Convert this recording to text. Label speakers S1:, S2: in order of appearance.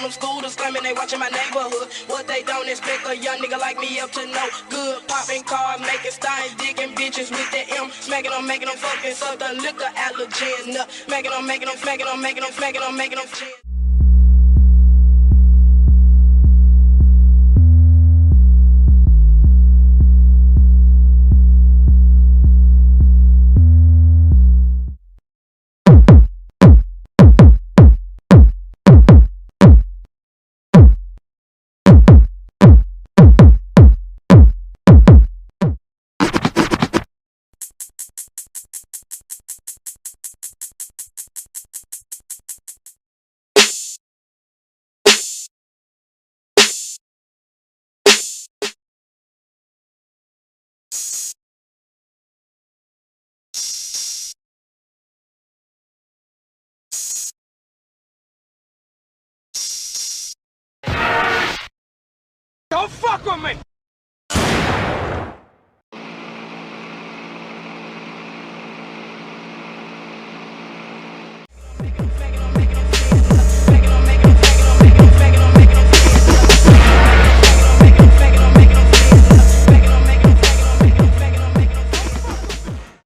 S1: them scooters screaming, they watching my neighborhood. What they don't expect a young nigga like me up to no good. Popping cars, making steins, digging bitches with the M. Smacking them fucking suck the liquor allergen. Making them chin.
S2: Don't fuck with me!